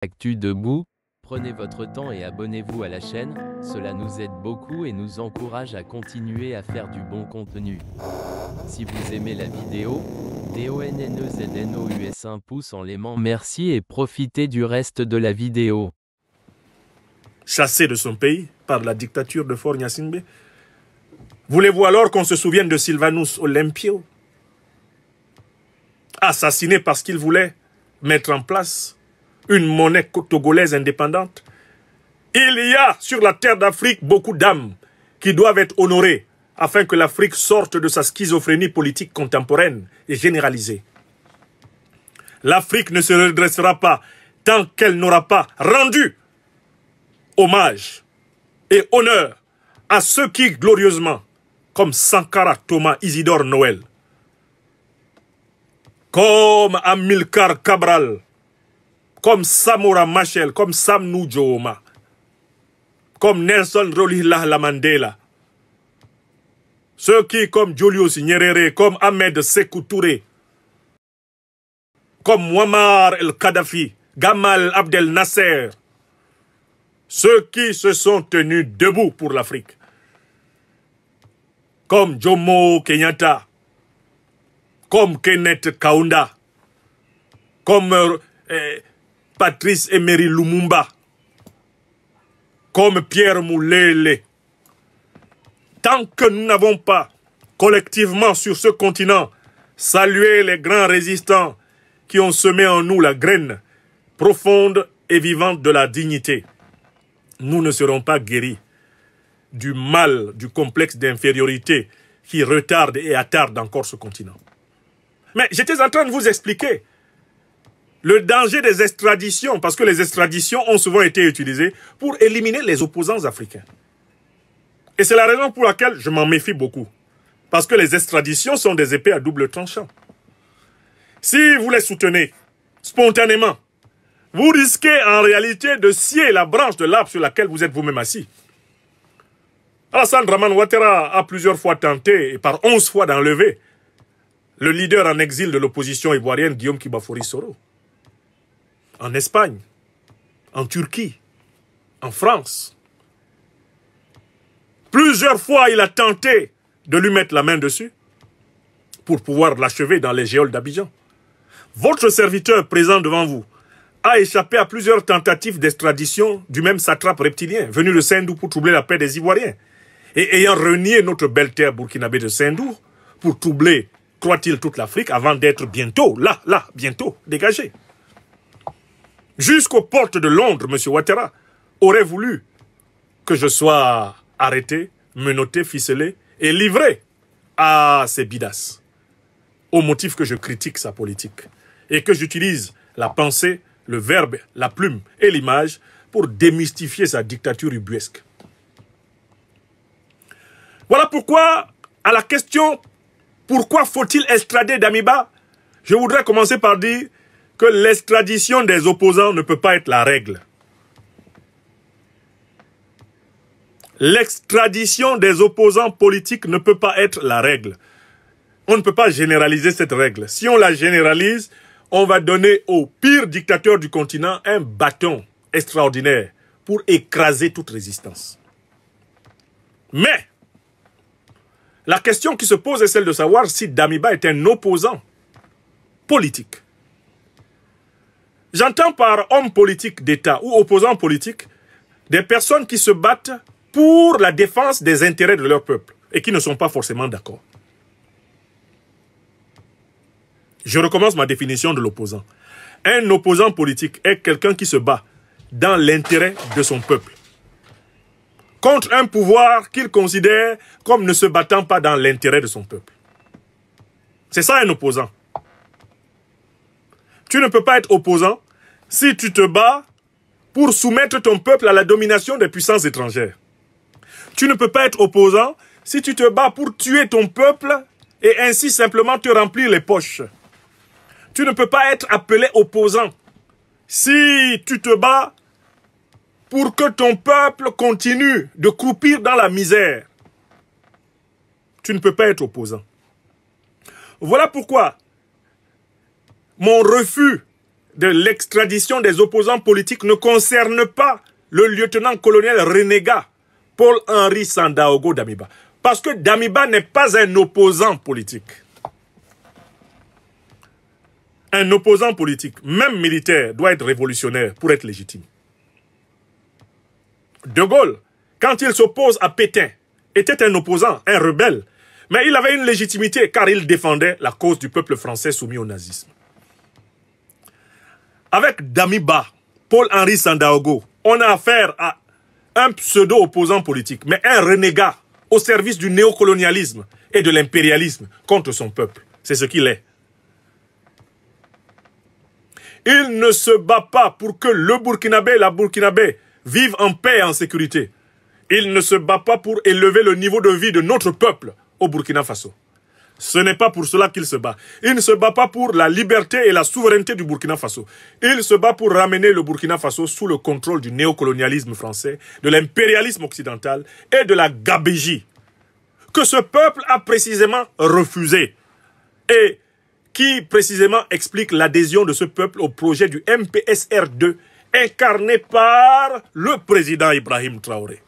Actu Debout, prenez votre temps et abonnez-vous à la chaîne, cela nous aide beaucoup et nous encourage à continuer à faire du bon contenu. Si vous aimez la vidéo, DONNEZNOUS un pouce en l'aimant, merci et profitez du reste de la vidéo. Chassé de son pays par la dictature de Faure Gnassingbé. Voulez-vous alors qu'on se souvienne de Sylvanus Olympio, assassiné parce qu'il voulait mettre en place une monnaie togolaise indépendante? Il y a sur la terre d'Afrique beaucoup d'âmes qui doivent être honorées afin que l'Afrique sorte de sa schizophrénie politique contemporaine et généralisée. L'Afrique ne se redressera pas tant qu'elle n'aura pas rendu hommage et honneur à ceux qui, glorieusement, comme Sankara Thomas Isidore Noël, comme Amilcar Cabral, comme Samora Machel, comme Sam Nujoma, comme Nelson Rolihlahla Mandela, ceux qui, comme Julius Nyerere, comme Ahmed Sékou Touré, comme Muammar el-Kadhafi, Gamal Abdel Nasser, ceux qui se sont tenus debout pour l'Afrique, comme Jomo Kenyatta, comme Kenneth Kaunda, comme Patrice Emery Lumumba, comme Pierre Moulele. Tant que nous n'avons pas collectivement sur ce continent salué les grands résistants qui ont semé en nous la graine profonde et vivante de la dignité, nous ne serons pas guéris du mal, du complexe d'infériorité qui retarde et attarde encore ce continent. Mais j'étais en train de vous expliquer le danger des extraditions, parce que les extraditions ont souvent été utilisées pour éliminer les opposants africains. Et c'est la raison pour laquelle je m'en méfie beaucoup. Parce que les extraditions sont des épées à double tranchant. Si vous les soutenez spontanément, vous risquez en réalité de scier la branche de l'arbre sur laquelle vous êtes vous-même assis. Alassane Dramane Ouattara a plusieurs fois tenté, et par 11 fois d'enlever, le leader en exil de l'opposition ivoirienne, Guillaume Kibafori Soro. En Espagne, en Turquie, en France. Plusieurs fois, il a tenté de lui mettre la main dessus pour pouvoir l'achever dans les geôles d'Abidjan. Votre serviteur présent devant vous a échappé à plusieurs tentatives d'extradition du même satrape reptilien, venu de Sendou pour troubler la paix des Ivoiriens. Et ayant renié notre belle terre burkinabé de Sendou pour troubler, croit-il, toute l'Afrique avant d'être bientôt, bientôt, dégagé. Jusqu'aux portes de Londres, M. Ouattara aurait voulu que je sois arrêté, menotté, ficelé et livré à ces bidasses, au motif que je critique sa politique et que j'utilise la pensée, le verbe, la plume et l'image pour démystifier sa dictature ubuesque. Voilà pourquoi, à la question « Pourquoi faut-il extrader Damiba ?», je voudrais commencer par dire que l'extradition des opposants ne peut pas être la règle. L'extradition des opposants politiques ne peut pas être la règle. On ne peut pas généraliser cette règle. Si on la généralise, on va donner au pire dictateur du continent un bâton extraordinaire pour écraser toute résistance. Mais, la question qui se pose est celle de savoir si Damiba est un opposant politique. J'entends par homme politique d'État ou opposant politique des personnes qui se battent pour la défense des intérêts de leur peuple et qui ne sont pas forcément d'accord. Je recommence ma définition de l'opposant. Un opposant politique est quelqu'un qui se bat dans l'intérêt de son peuple contre un pouvoir qu'il considère comme ne se battant pas dans l'intérêt de son peuple. C'est ça un opposant. Tu ne peux pas être opposant si tu te bats pour soumettre ton peuple à la domination des puissances étrangères. Tu ne peux pas être opposant si tu te bats pour tuer ton peuple et ainsi simplement te remplir les poches. Tu ne peux pas être appelé opposant si tu te bats pour que ton peuple continue de croupir dans la misère. Tu ne peux pas être opposant. Voilà pourquoi mon refus de l'extradition des opposants politiques ne concerne pas le lieutenant-colonel renégat Paul-Henri Sandaogo Damiba. Parce que Damiba n'est pas un opposant politique. Un opposant politique, même militaire, doit être révolutionnaire pour être légitime. De Gaulle, quand il s'oppose à Pétain, était un opposant, un rebelle. Mais il avait une légitimité car il défendait la cause du peuple français soumis au nazisme. Avec Damiba, Paul-Henri Sandaogo, on a affaire à un pseudo-opposant politique, mais un renégat au service du néocolonialisme et de l'impérialisme contre son peuple. C'est ce qu'il est. Il ne se bat pas pour que le Burkinabé et la Burkinabé vivent en paix et en sécurité. Il ne se bat pas pour élever le niveau de vie de notre peuple au Burkina Faso. Ce n'est pas pour cela qu'il se bat. Il ne se bat pas pour la liberté et la souveraineté du Burkina Faso. Il se bat pour ramener le Burkina Faso sous le contrôle du néocolonialisme français, de l'impérialisme occidental et de la gabégie que ce peuple a précisément refusé et qui précisément explique l'adhésion de ce peuple au projet du MPSR2 incarné par le président Ibrahim Traoré.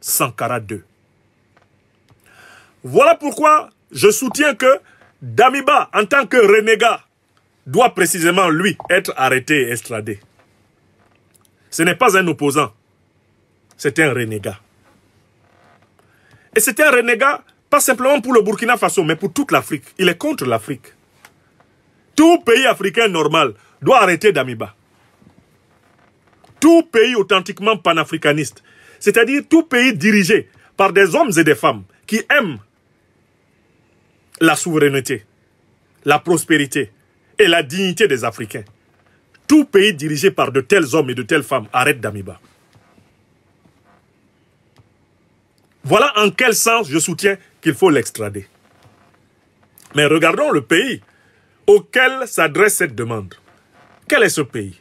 Sankara II. Voilà pourquoi je soutiens que Damiba, en tant que renégat, doit précisément, lui, être arrêté et extradé. Ce n'est pas un opposant, c'est un renégat. Et c'est un renégat, pas simplement pour le Burkina Faso, mais pour toute l'Afrique. Il est contre l'Afrique. Tout pays africain normal doit arrêter Damiba. Tout pays authentiquement panafricaniste, c'est-à-dire tout pays dirigé par des hommes et des femmes qui aiment la souveraineté, la prospérité et la dignité des Africains. Tout pays dirigé par de tels hommes et de telles femmes arrête Damiba. Voilà en quel sens je soutiens qu'il faut l'extrader. Mais regardons le pays auquel s'adresse cette demande. Quel est ce pays?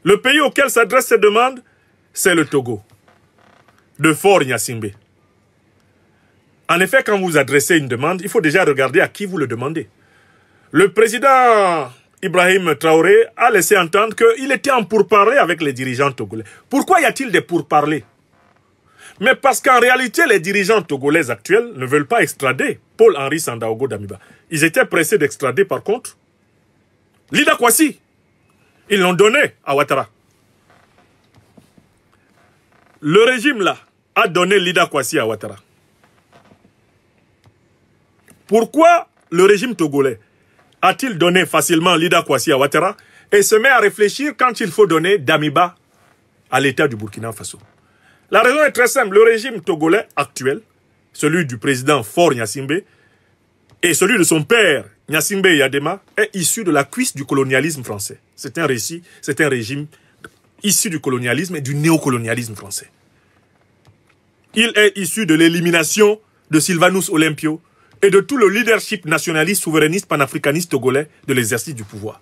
Le pays auquel s'adresse cette demande, c'est le Togo, de Fort Gnassingbé. En effet, quand vous adressez une demande, il faut déjà regarder à qui vous le demandez. Le président Ibrahim Traoré a laissé entendre qu'il était en pourparlers avec les dirigeants togolais. Pourquoi y a-t-il des pourparlers? Mais parce qu'en réalité, les dirigeants togolais actuels ne veulent pas extrader Paul-Henri Sandaogo Damiba. Ils étaient pressés d'extrader, par contre, Lida Kwasi. Ils l'ont donné à Ouattara. Le régime, là, a donné Lida Kwasi à Ouattara. Pourquoi le régime togolais a-t-il donné facilement Lida Kwasi à Ouattara et se met à réfléchir quand il faut donner Damiba à l'État du Burkina Faso? La raison est très simple. Le régime togolais actuel, celui du président Faure Gnassingbé et celui de son père Gnassingbé Eyadema, est issu de la cuisse du colonialisme français. C'est un régime issu du colonialisme et du néocolonialisme français. Il est issu de l'élimination de Sylvanus Olympio et de tout le leadership nationaliste, souverainiste, panafricaniste togolais de l'exercice du pouvoir.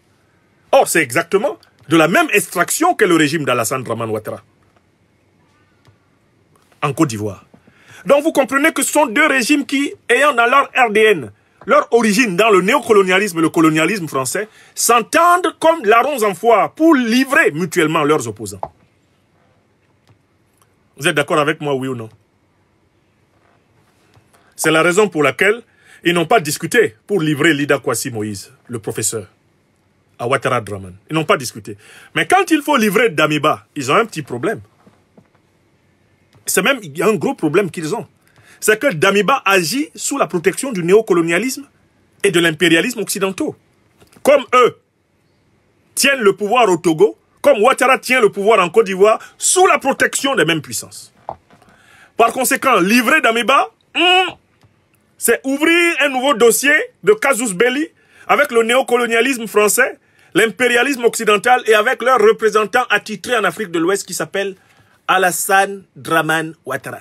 Or, c'est exactement de la même extraction que le régime d'Alassane Dramane Ouattara en Côte d'Ivoire. Donc vous comprenez que ce sont deux régimes qui, ayant dans leur RDN, leur origine dans le néocolonialisme et le colonialisme français, s'entendent comme larrons en foire pour livrer mutuellement leurs opposants. Vous êtes d'accord avec moi, oui ou non? C'est la raison pour laquelle ils n'ont pas discuté pour livrer Lida Kwasi Moïse, le professeur, à Ouattara Dramane. Ils n'ont pas discuté. Mais quand il faut livrer Damiba, ils ont un petit problème. C'est même un gros problème qu'ils ont. C'est que Damiba agit sous la protection du néocolonialisme et de l'impérialisme occidentaux. Comme eux tiennent le pouvoir au Togo, comme Ouattara tient le pouvoir en Côte d'Ivoire, sous la protection des mêmes puissances. Par conséquent, livrer Damiba, c'est ouvrir un nouveau dossier de casus belli avec le néocolonialisme français, l'impérialisme occidental et avec leur représentant attitré en Afrique de l'Ouest qui s'appelle Alassane Dramane Ouattara.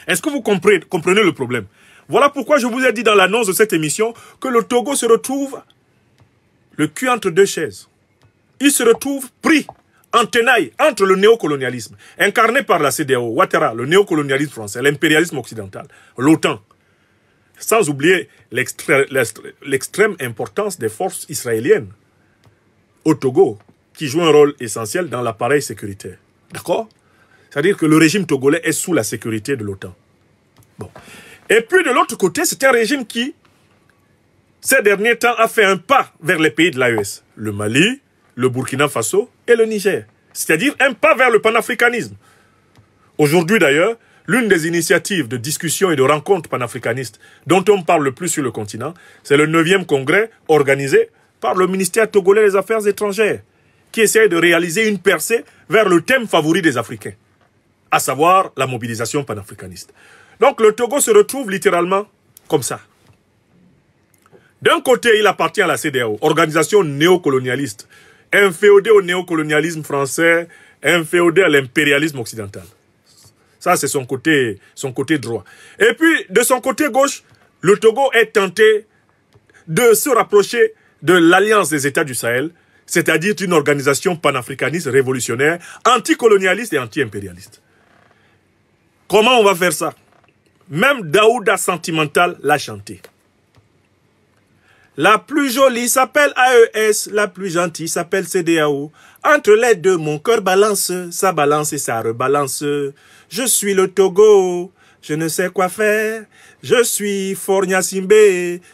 Est-ce que vous comprenez le problème? Voilà pourquoi je vous ai dit dans l'annonce de cette émission que le Togo se retrouve le cul entre deux chaises. Il se retrouve pris en tenaille entre le néocolonialisme, incarné par la CEDEAO, Ouattara, le néocolonialisme français, l'impérialisme occidental, l'OTAN, Sans oublier l'extrême importance des forces israéliennes au Togo, qui jouent un rôle essentiel dans l'appareil sécuritaire. D'accord? C'est-à-dire que le régime togolais est sous la sécurité de l'OTAN. Bon. Et puis de l'autre côté, c'est un régime qui, ces derniers temps, a fait un pas vers les pays de l'AES. Le Mali, le Burkina Faso et le Niger. C'est-à-dire un pas vers le panafricanisme. Aujourd'hui d'ailleurs, l'une des initiatives de discussion et de rencontres panafricanistes dont on parle le plus sur le continent, c'est le 9e congrès organisé par le ministère togolais des Affaires étrangères, qui essaie de réaliser une percée vers le thème favori des Africains, à savoir la mobilisation panafricaniste. Donc le Togo se retrouve littéralement comme ça. D'un côté, il appartient à la CEDEAO, organisation néocolonialiste, inféodée au néocolonialisme français, inféodée à l'impérialisme occidental. Ça, c'est son côté droit. Et puis, de son côté gauche, le Togo est tenté de se rapprocher de l'Alliance des États du Sahel, c'est-à-dire d'une organisation panafricaniste révolutionnaire, anticolonialiste et anti-impérialiste. Comment on va faire ça? Même Daouda Sentimental l'a chanté. La plus jolie s'appelle AES, la plus gentille s'appelle CEDEAO. Entre les deux, mon cœur balance, ça balance et ça rebalance. Je suis le Togo, je ne sais quoi faire. Je suis Fornia Simbe,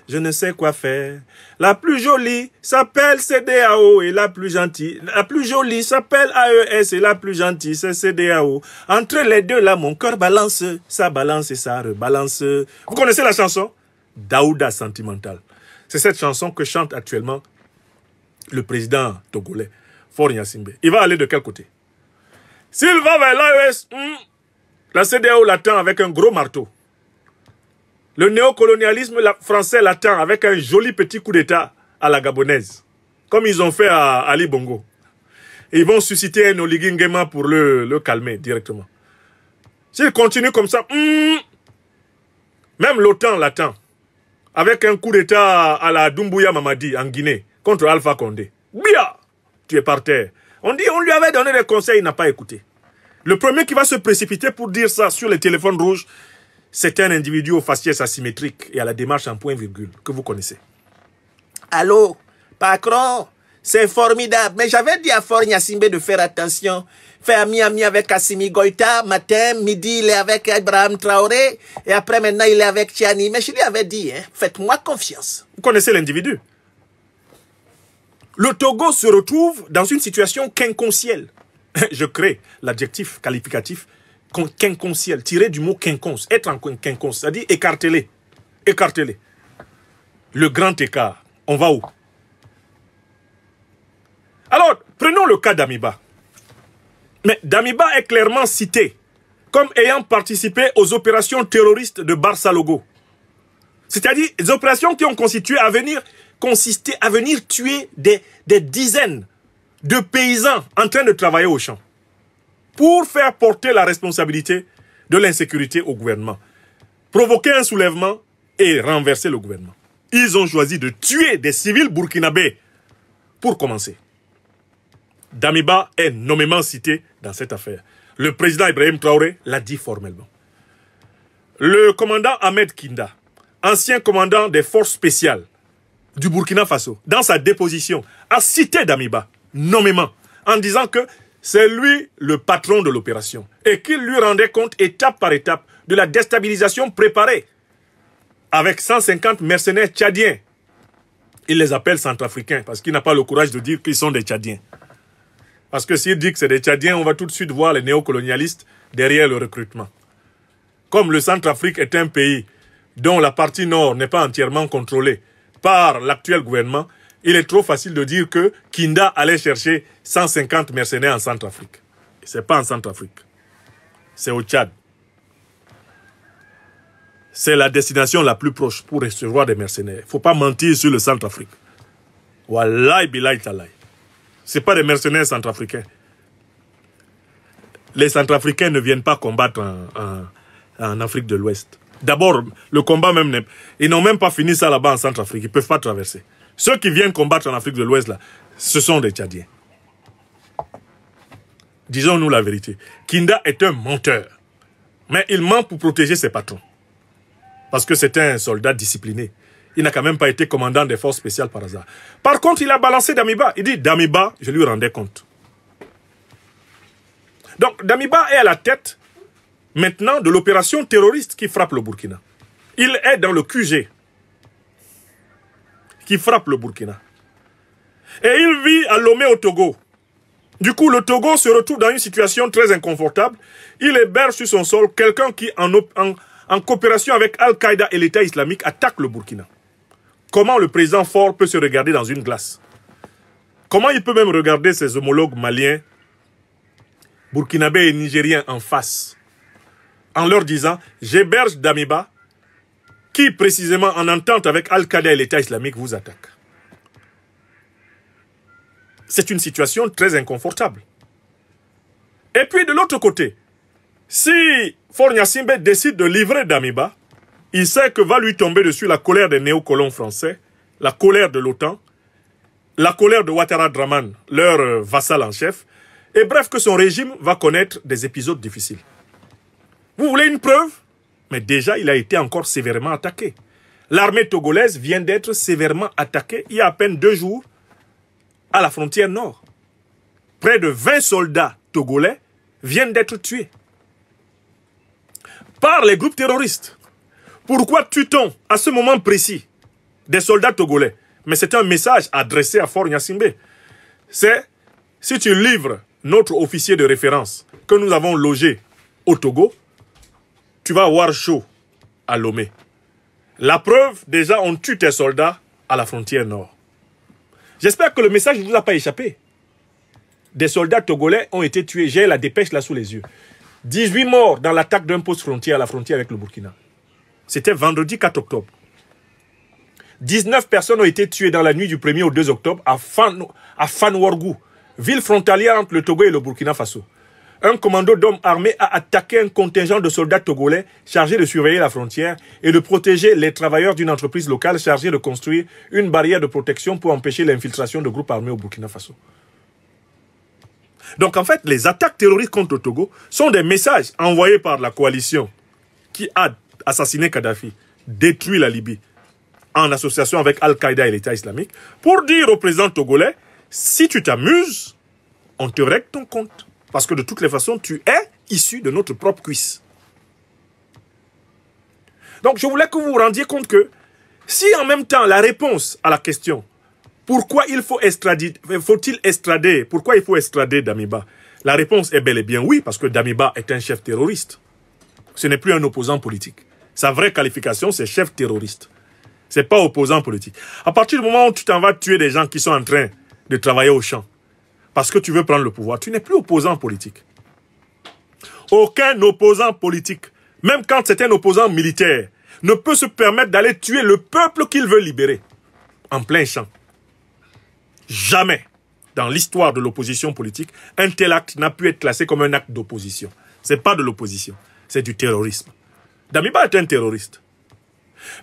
je ne sais quoi faire. La plus jolie s'appelle CEDEAO et la plus gentille. La plus jolie s'appelle AES et la plus gentille c'est CEDEAO. Entre les deux là, mon cœur balance, ça balance et ça rebalance. Vous connaissez la chanson? Daouda Sentimental. C'est cette chanson que chante actuellement le président togolais, Faure Gnassingbé. Il va aller de quel côté? S'il va vers l'AES, la CEDEAO l'attend avec un gros marteau. Le néocolonialisme français l'attend avec un joli petit coup d'État à la gabonaise, comme ils ont fait à Ali Bongo. Et ils vont susciter un Oligui Nguema pour le calmer directement. S'il continue comme ça, même l'OTAN l'attend. Avec un coup d'État à la Doumbouya Mamadi en Guinée contre Alpha Condé. Bia, tu es par terre. On dit on lui avait donné des conseils, il n'a pas écouté. Le premier qui va se précipiter pour dire ça sur les téléphones rouges, c'est un individu au faciès asymétrique et à la démarche en point-virgule que vous connaissez. Allô, Macron, c'est formidable. Mais j'avais dit à Faure Gnassingbé de faire attention. Faire ami avec Assimi Goïta, matin, midi, il est avec Ibrahim Traoré, et après maintenant, il est avec Tiani. Mais je lui avais dit, hein, faites-moi confiance. Vous connaissez l'individu. Le Togo se retrouve dans une situation quincontielle. Je crée l'adjectif qualificatif quincontielle, tiré du mot quinconce. Être en quinconce, c'est-à-dire écartez-les. Écartez-les. Le grand écart. On va où? Alors, prenons le cas d'Amiba. Mais Damiba est clairement cité comme ayant participé aux opérations terroristes de Barça Logo. C'est-à-dire des opérations qui ont consisté à venir tuer des dizaines de paysans en train de travailler au champ pour faire porter la responsabilité de l'insécurité au gouvernement, provoquer un soulèvement et renverser le gouvernement. Ils ont choisi de tuer des civils burkinabés pour commencer. Damiba est nommément cité dans cette affaire. Le président Ibrahim Traoré l'a dit formellement. Le commandant Ahmed Kinda, ancien commandant des forces spéciales du Burkina Faso, dans sa déposition, a cité Damiba nommément en disant que c'est lui le patron de l'opération et qu'il lui rendait compte étape par étape de la déstabilisation préparée avec 150 mercenaires tchadiens. Il les appelle centrafricains parce qu'il n'a pas le courage de dire qu'ils sont des Tchadiens. Parce que s'il dit que c'est des Tchadiens, on va tout de suite voir les néocolonialistes derrière le recrutement. Comme le Centrafrique est un pays dont la partie nord n'est pas entièrement contrôlée par l'actuel gouvernement, il est trop facile de dire que Kinda allait chercher 150 mercenaires en Centrafrique. Ce n'est pas en Centrafrique. C'est au Tchad. C'est la destination la plus proche pour recevoir des mercenaires. Il ne faut pas mentir sur le Centrafrique. Wallahi billahi talahi. Ce n'est pas des mercenaires centrafricains. Les centrafricains ne viennent pas combattre en Afrique de l'Ouest. D'abord, le combat même, ils n'ont même pas fini ça là-bas en Centrafrique. Ils ne peuvent pas traverser. Ceux qui viennent combattre en Afrique de l'Ouest, là, ce sont des Tchadiens. Disons-nous la vérité. Kinda est un menteur. Mais il ment pour protéger ses patrons. Parce que c'était un soldat discipliné. Il n'a quand même pas été commandant des forces spéciales par hasard. Par contre, il a balancé Damiba. Il dit, Damiba, je lui rendais compte. Donc, Damiba est à la tête, maintenant, de l'opération terroriste qui frappe le Burkina. Il est dans le QG qui frappe le Burkina. Et il vit à Lomé au Togo. Du coup, le Togo se retrouve dans une situation très inconfortable. Il héberge sur son sol quelqu'un qui, en coopération avec Al-Qaïda et l'État islamique, attaque le Burkina. Comment le président Faure peut se regarder dans une glace? Comment il peut même regarder ses homologues maliens, burkinabés et nigériens en face, en leur disant « J'héberge Damiba, qui précisément en entente avec Al-Qaïda et l'État islamique vous attaque ». C'est une situation très inconfortable. Et puis de l'autre côté, si Faure Gnassingbé décide de livrer Damiba, il sait que va lui tomber dessus la colère des néocolons français, la colère de l'OTAN, la colère de Ouattara Draman, leur vassal en chef, et bref que son régime va connaître des épisodes difficiles. Vous voulez une preuve? Mais déjà, il a été encore sévèrement attaqué. L'armée togolaise vient d'être sévèrement attaquée il y a à peine 2 jours à la frontière nord. Près de 20 soldats togolais viennent d'être tués par les groupes terroristes. Pourquoi tue-t-on à ce moment précis des soldats togolais? Mais c'est un message adressé à Faure Gnassingbé. C'est, si tu livres notre officier de référence que nous avons logé au Togo, tu vas avoir chaud à Lomé. La preuve, déjà, on tue tes soldats à la frontière nord. J'espère que le message ne vous a pas échappé. Des soldats togolais ont été tués. J'ai la dépêche là sous les yeux. 18 morts dans l'attaque d'un poste frontière à la frontière avec le Burkina. C'était vendredi 4 octobre. 19 personnes ont été tuées dans la nuit du 1er au 2 octobre à Fanwargou, ville frontalière entre le Togo et le Burkina Faso. Un commando d'hommes armés a attaqué un contingent de soldats togolais chargés de surveiller la frontière et de protéger les travailleurs d'une entreprise locale chargée de construire une barrière de protection pour empêcher l'infiltration de groupes armés au Burkina Faso. Donc en fait, les attaques terroristes contre le Togo sont des messages envoyés par la coalition qui a assassiné Kadhafi, détruit la Libye, en association avec Al-Qaïda et l'État islamique, pour dire au président togolais, si tu t'amuses, on te règle ton compte. Parce que de toutes les façons, tu es issu de notre propre cuisse. Donc je voulais que vous vous rendiez compte que, si en même temps la réponse à la question, pourquoi il faut extrader, pourquoi il faut extrader Damiba, la réponse est bel et bien oui, parce que Damiba est un chef terroriste. Ce n'est plus un opposant politique. Sa vraie qualification, c'est chef terroriste. Ce n'est pas opposant politique. À partir du moment où tu t'en vas tuer des gens qui sont en train de travailler au champ, parce que tu veux prendre le pouvoir, tu n'es plus opposant politique. Aucun opposant politique, même quand c'est un opposant militaire, ne peut se permettre d'aller tuer le peuple qu'il veut libérer, en plein champ. Jamais, dans l'histoire de l'opposition politique, un tel acte n'a pu être classé comme un acte d'opposition. Ce n'est pas de l'opposition, c'est du terrorisme. Damiba est un terroriste.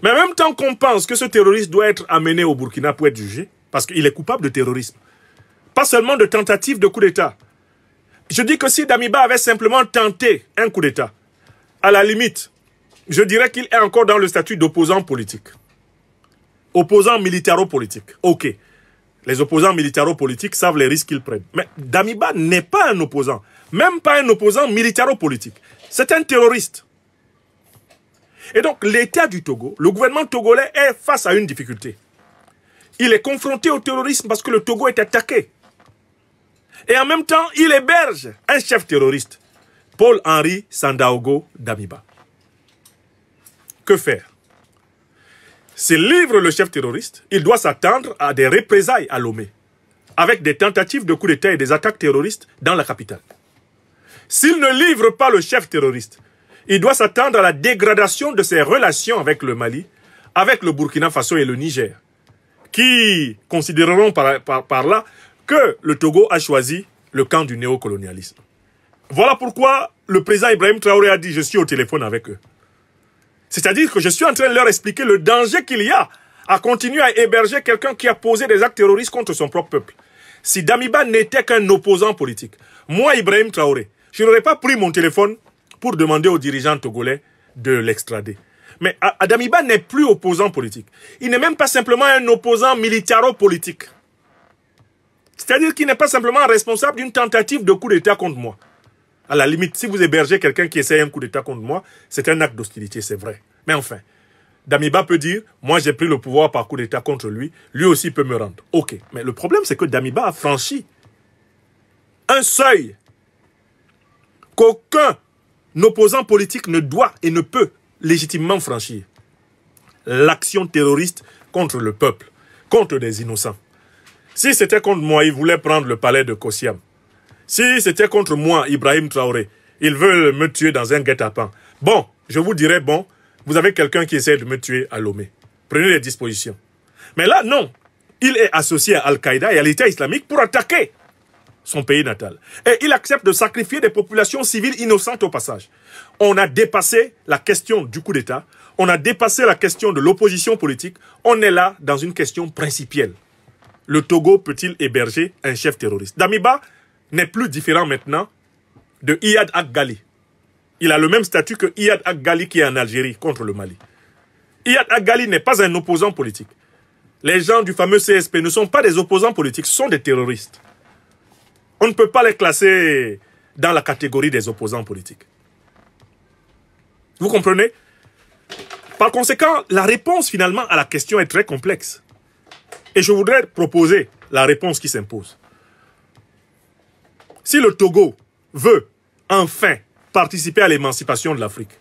Mais en même temps qu'on pense que ce terroriste doit être amené au Burkina pour être jugé, parce qu'il est coupable de terrorisme, pas seulement de tentative de coup d'État. Je dis que si Damiba avait simplement tenté un coup d'État, à la limite, je dirais qu'il est encore dans le statut d'opposant politique. Opposant militaro-politique. Ok. Les opposants militaro-politiques savent les risques qu'ils prennent. Mais Damiba n'est pas un opposant. Même pas un opposant militaro-politique. C'est un terroriste. Et donc, l'État du Togo, le gouvernement togolais est face à une difficulté. Il est confronté au terrorisme parce que le Togo est attaqué. Et en même temps, il héberge un chef terroriste, Paul-Henri Sandaogo Damiba. Que faire? S'il livre le chef terroriste, il doit s'attendre à des représailles à Lomé, avec des tentatives de coup d'État et des attaques terroristes dans la capitale. S'il ne livre pas le chef terroriste, il doit s'attendre à la dégradation de ses relations avec le Mali, avec le Burkina Faso et le Niger, qui considéreront par là que le Togo a choisi le camp du néocolonialisme. Voilà pourquoi le président Ibrahim Traoré a dit « je suis au téléphone avec eux ». C'est-à-dire que je suis en train de leur expliquer le danger qu'il y a à continuer à héberger quelqu'un qui a posé des actes terroristes contre son propre peuple. Si Damiba n'était qu'un opposant politique, moi, Ibrahim Traoré, je n'aurais pas pris mon téléphone pour demander aux dirigeants togolais de l'extrader. Mais Damiba n'est plus opposant politique. Il n'est même pas simplement un opposant militaro-politique. C'est-à-dire qu'il n'est pas simplement responsable d'une tentative de coup d'État contre moi. À la limite, si vous hébergez quelqu'un qui essaie un coup d'État contre moi, c'est un acte d'hostilité, c'est vrai. Mais enfin, Damiba peut dire, moi j'ai pris le pouvoir par coup d'État contre lui, lui aussi peut me rendre. Ok, mais le problème c'est que Damiba a franchi un seuil qu'aucun opposant politique ne doit et ne peut légitimement franchir. L'action terroriste contre le peuple, contre des innocents. Si c'était contre moi, il voulait prendre le palais de Kossiam. Si c'était contre moi, Ibrahim Traoré, il veut me tuer dans un guet-apens. Bon, je vous dirais, bon, vous avez quelqu'un qui essaie de me tuer à Lomé. Prenez les dispositions. Mais là, non. Il est associé à Al-Qaïda et à l'État islamique pour attaquer son pays natal. Et il accepte de sacrifier des populations civiles innocentes au passage. On a dépassé la question du coup d'État. On a dépassé la question de l'opposition politique. On est là dans une question principielle. Le Togo peut-il héberger un chef terroriste? Damiba n'est plus différent maintenant de Iyad Ag-Ghali. Il a le même statut que Iyad Ag-Ghali qui est en Algérie contre le Mali. Iyad Ag-Ghali n'est pas un opposant politique. Les gens du fameux CSP ne sont pas des opposants politiques, ce sont des terroristes. On ne peut pas les classer dans la catégorie des opposants politiques. Vous comprenez? Par conséquent, la réponse finalement à la question est très complexe. Et je voudrais proposer la réponse qui s'impose. Si le Togo veut enfin participer à l'émancipation de l'Afrique,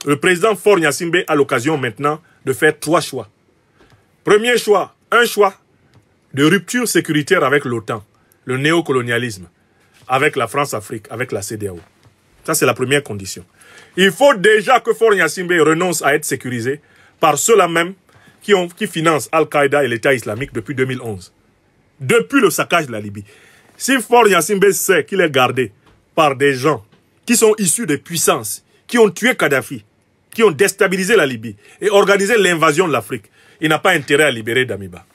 le président Faure Gnassingbé a l'occasion maintenant de faire 3 choix. Premier choix, un choix de rupture sécuritaire avec l'OTAN, le néocolonialisme, avec la France-Afrique, avec la CEDEAO. Ça, c'est la première condition. Il faut déjà que Faure Gnassingbé renonce à être sécurisé par ceux-là même qui financent Al-Qaïda et l'État islamique depuis 2011. Depuis le saccage de la Libye. Si Faure Gnassingbé sait qu'il est gardé par des gens qui sont issus des puissances, qui ont tué Kadhafi, qui ont déstabilisé la Libye et organisé l'invasion de l'Afrique, il n'a pas intérêt à libérer Damiba.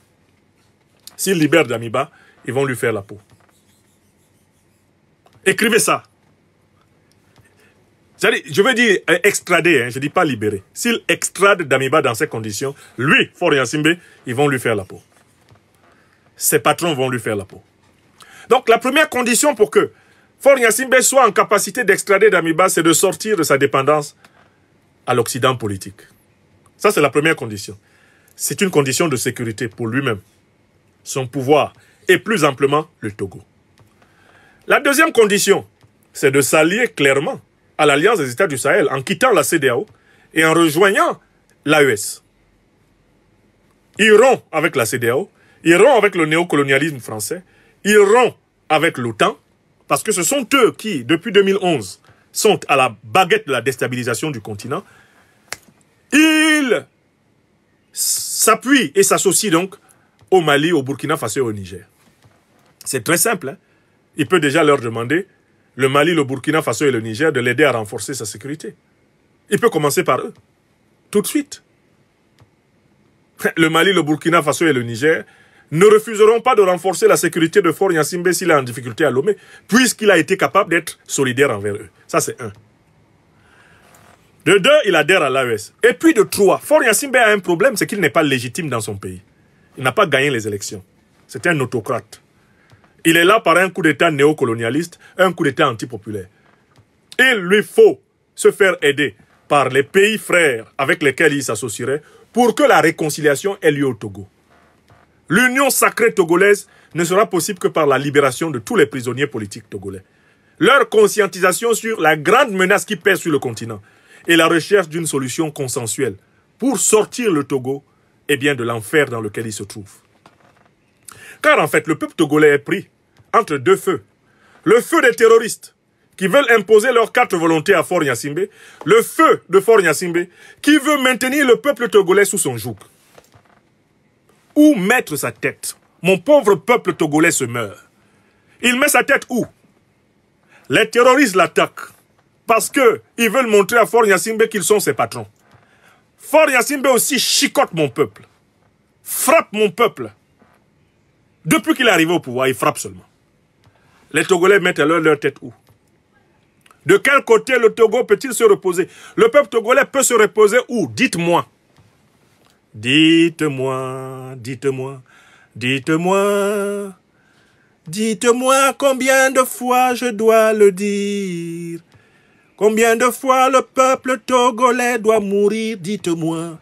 S'il libère Damiba, ils vont lui faire la peau. Écrivez ça. Je veux dire extrader, je ne dis pas libérer. S'il extrade Damiba dans ces conditions, lui, Faure Gnassingbé, ils vont lui faire la peau. Ses patrons vont lui faire la peau. Donc la première condition pour que Faure Gnassingbé soit en capacité d'extrader Damiba, c'est de sortir de sa dépendance à l'Occident politique. Ça, c'est la première condition. C'est une condition de sécurité pour lui-même, son pouvoir et plus amplement le Togo. La deuxième condition, c'est de s'allier clairement à l'Alliance des États du Sahel en quittant la CEDEAO et en rejoignant l'AES. Ils rompent avec la CEDEAO, ils rompent avec le néocolonialisme français, ils rompent avec l'OTAN, parce que ce sont eux qui, depuis 2011, sont à la baguette de la déstabilisation du continent. Ils s'appuient et s'associent donc au Mali, au Burkina Faso et au Niger. C'est très simple. Hein? Il peut déjà leur demander, le Mali, le Burkina Faso et le Niger, de l'aider à renforcer sa sécurité. Il peut commencer par eux, tout de suite. Le Mali, le Burkina Faso et le Niger ne refuseront pas de renforcer la sécurité de Faure Gnassingbé s'il est en difficulté à Lomé, puisqu'il a été capable d'être solidaire envers eux. Ça, c'est un. De 2, il adhère à l'AES. Et puis de 3, Faure Gnassingbé a un problème, c'est qu'il n'est pas légitime dans son pays. Il n'a pas gagné les élections. C'est un autocrate. Il est là par un coup d'État néocolonialiste, un coup d'État antipopulaire. Il lui faut se faire aider par les pays frères avec lesquels il s'associerait pour que la réconciliation ait lieu au Togo. L'union sacrée togolaise ne sera possible que par la libération de tous les prisonniers politiques togolais. Leur conscientisation sur la grande menace qui pèse sur le continent et la recherche d'une solution consensuelle pour sortir le Togo de l'enfer dans lequel il se trouve. Car en fait, le peuple togolais est pris entre deux feux. Le feu des terroristes qui veulent imposer leurs 4 volontés à Faure Gnassingbé, le feu de Faure Gnassingbé qui veut maintenir le peuple togolais sous son joug. Où mettre sa tête? Mon pauvre peuple togolais se meurt. Il met sa tête où? Les terroristes l'attaquent parce qu'ils veulent montrer à Faure Gnassingbé qu'ils sont ses patrons. Faure Gnassingbé aussi chicote mon peuple, frappe mon peuple. Depuis qu'il est arrivé au pouvoir, il frappe seulement. Les Togolais mettent alors leur tête où? De quel côté le Togo peut-il se reposer? Le peuple togolais peut se reposer où? Dites-moi. Dites-moi, dites-moi, dites-moi. Dites-moi combien de fois je dois le dire. Combien de fois le peuple togolais doit mourir? Dites-moi.